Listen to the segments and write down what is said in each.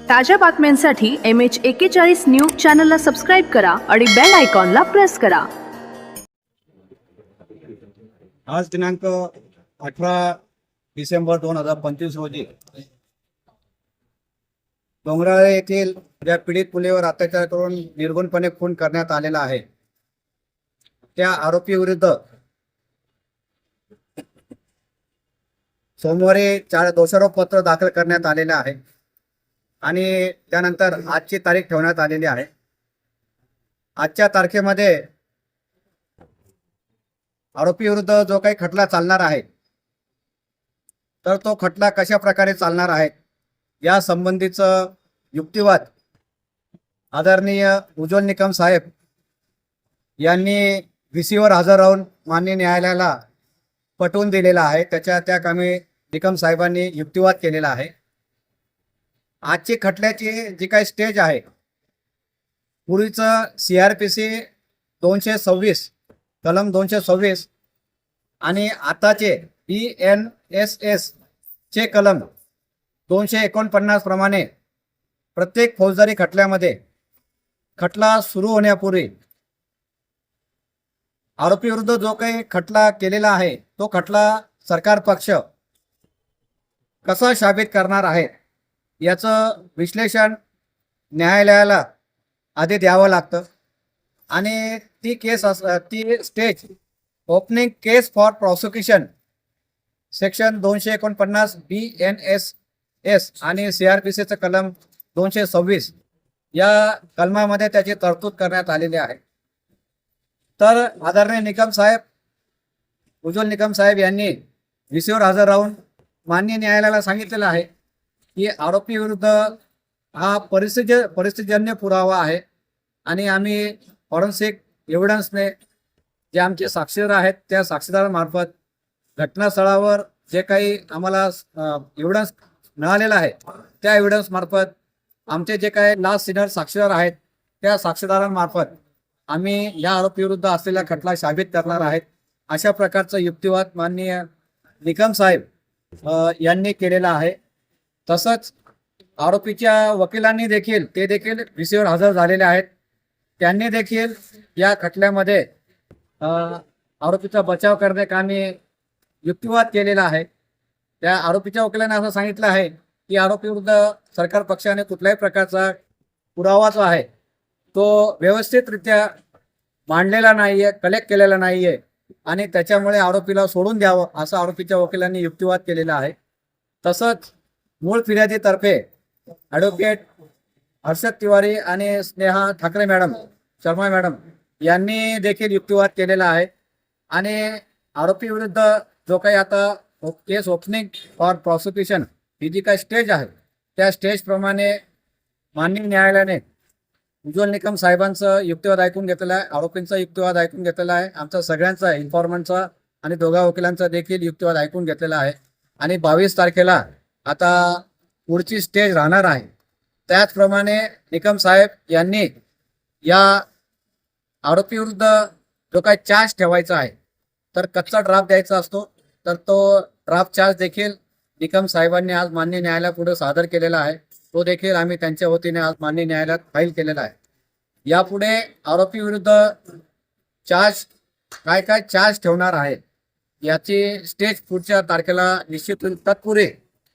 ताज्या बातम्यांसाठी MH41 news चॅनलला सबस्क्राईब करा आणि बेल आयकॉनला प्रेस करा। आज दिनांक 18 डिसेंबर 2025 रोजी डोंगराळे येथील ज्या पीडित मुलीवर अत्याचार करून निर्गुणपणे खून करण्यात आलेला आहे त्या आरोपी विरुद्ध सोमवारी दोषारोप पत्र दाखल करण्यात आलेले आहे आणि त्यानंतर आजची तारीख ठेवण्यात आलेली आहे। आजच्या तारखेमध्ये आरोपी विरुद्ध जो काही खटला चालणार आहे तर तो खटला कशा प्रकारे चालणार आहे या संबंधीचं युक्तिवाद आदरणीय उज्ज्वल निकम साहेब यांनी VCवर हजर राहून माननीय न्यायालयाला पटवून दिलेला आहे। त्या कामी निकम साहेबांनी युक्तिवाद केलेला आहे। आजची खटल्याची जी काही स्टेज आहे पूर्वीचं CRPC 226 कलम 226 आणि आताचे BNSS चे कलम 249 प्रमाणे प्रत्येक फौजदारी खटल्यामध्ये खटला सुरू होण्यापूर्वी आरोपी विरुद्ध जो काही खटला केलेला आहे तो खटला सरकार पक्ष कसा साबित करणार आहे याचं विश्लेषण न्यायालयाला आधी द्यावं लागतं आणि ती stage opening case for prosecution section 249 BNSS आणि CRPCचं कलम 226 या कलमामध्ये त्याची तरतूद करण्यात आलेली आहे। तर आदरणीय निकम साहेब उज्ज्वल निकम साहेब यांनी VCवर हजर राहून माननीय न्यायालयाला सांगितलेलं आहे की आरोपी विरुद्ध हा परिस्थितीजन्य पुरावा आहे आणि आम्ही फॉरेन्सिक एव्हिडन्सने जे आमचे साक्षीदार आहेत त्या साक्षीदारांमार्फत घटनास्थळावर जे काही आम्हाला एव्हिडन्स मिळालेला आहे त्या एव्हिडन्स मार्फत आमचे जे काही लास्ट सिनियर साक्षीदार आहेत त्या साक्षीदारांमार्फत आम्ही या आरोपी विरुद्ध असलेला खटला साबित करणार आहेत अशा प्रकारचा युक्तिवाद माननीय निकम साहेब यांनी केलेला आहे। तसंच आरोपीच्या वकिलांनी देखील VCवर हजर झालेले आहेत। त्यांनी देखील या खटल्यामध्ये आरोपीचा बचाव करण्याकामी युक्तिवाद केलेला आहे। त्या आरोपीच्या वकिलांनी असं सांगितलं आहे की आरोपी विरुद्ध सरकार पक्षाने कुठल्याही प्रकारचा पुरावा जो आहे तो व्यवस्थितरित्या मांडलेला नाहीये, कलेक्ट केलेला नाहीये आणि त्याच्यामुळे आरोपीला सोडून द्यावं असं आरोपीच्या वकिलांनी युक्तिवाद केलेला आहे। तसंच मूळ फिर्यादीतर्फे ॲडव्होकेट हर्षद तिवारी आणि स्नेहा ठाकरे मॅडम शर्मा मॅडम यांनी देखील युक्तिवाद केलेला आहे आणि आरोपी विरुद्ध जो काही आता केस ओपनिंग फॉर प्रॉसिक्युशन ही जी काही स्टेज आहे त्या स्टेजप्रमाणे माननीय न्यायालयाने उज्ज्वल निकम साहेबांचं युक्तिवाद ऐकून घेतलेला आहे, आरोपींचा युक्तिवाद ऐकून घेतलेला आहे, आमचा सगळ्यांचा इन्फॉर्मंटचा आणि दोघा वकिलांचा देखील युक्तिवाद ऐकून घेतलेला आहे आणि 22 तारखेला आता पुढची स्टेज राहणार आहे। त्याचप्रमाणे निकम साहेब यांनी या आरोपी विरुद्ध जो काही चार्ज ठेवायचा आहे तर कच्चा ड्राफ्ट द्यायचा असतो तर तो ड्राफ्ट चार्ज देखील निकम साहेबांनी आज माननीय न्यायालयापुढे सादर केलेला आहे। तो देखील आम्ही त्यांच्या वतीने आज माननीय न्यायालयात फाईल केलेला आहे। यापुढे आरोपी विरुद्ध चार्ज काय चार्ज ठेवणार आहे याची स्टेज पुढच्या तारखेला निश्चित होईल। तत्पूर्वी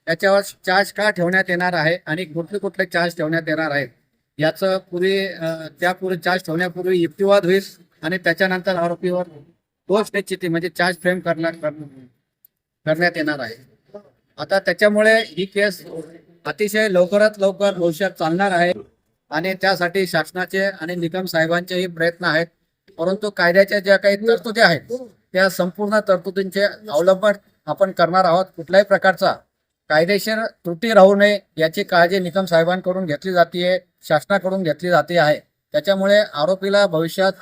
याच्यावर चार्ज का ठेवण्यात येणार आहे आणि कुठले चार्ज ठेवण्यात येणार आहेत याचं त्यापूर्वी चार्ज ठेवण्यापूर्वी युक्तिवाद होईल आणि त्याच्यानंतर आरोपीवर तो स्टेजची म्हणजे चार्ज फ्रेम करण्यात येणार आहे। आता त्याच्यामुळे ही केस अतिशय लवकरात लवकर भविष्यात चालणार आहे आणि त्यासाठी शासनाचे आणि निकम साहेबांचेही प्रयत्न आहेत। परंतु कायद्याच्या ज्या काही तरतुदी आहेत त्या संपूर्ण तरतुदींचे अवलंबन आपण करणार आहोत। कुठल्याही प्रकारचा कायदेशीर त्रुटी राहू नये याची काळजी निकम साहेबांकडून घेतली जाते, शासनाकडून घेतली जाते आहे। त्याच्यामुळे आरोपीला भविष्यात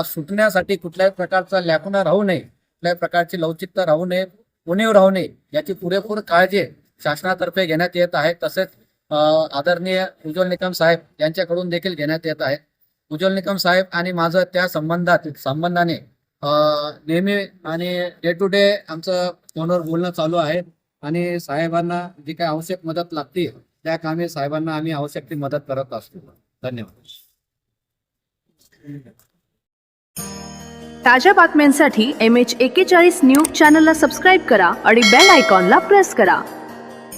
सुटण्यासाठी कुठल्याही प्रकारचा लॅकुना राहू नये, कुठल्याही प्रकारची लवचिकता राहू नये, उणीव राहू नये याची पुरेपूर काळजी शासनातर्फे घेण्यात येत आहे। तसेच आदरणीय उज्ज्वल निकम साहेब यांच्याकडून देखील घेण्यात येत आहे। उज्ज्वल निकम साहेब आणि माझं त्या संबंधाने नेहमी आणि डे टू डे आमचं फोनवर बोलणं चालू आहे आणि साहेबांना जी काही आवश्यक मदत लागते त्या कामी साहेबांना आम्ही आवश्यक ती मदत करत असतो. धन्यवाद. ताज्या बातम्यांसाठी MH41 न्यूज चॅनलला सबस्क्राईब करा आणि बेल आयकॉनला प्रेस करा.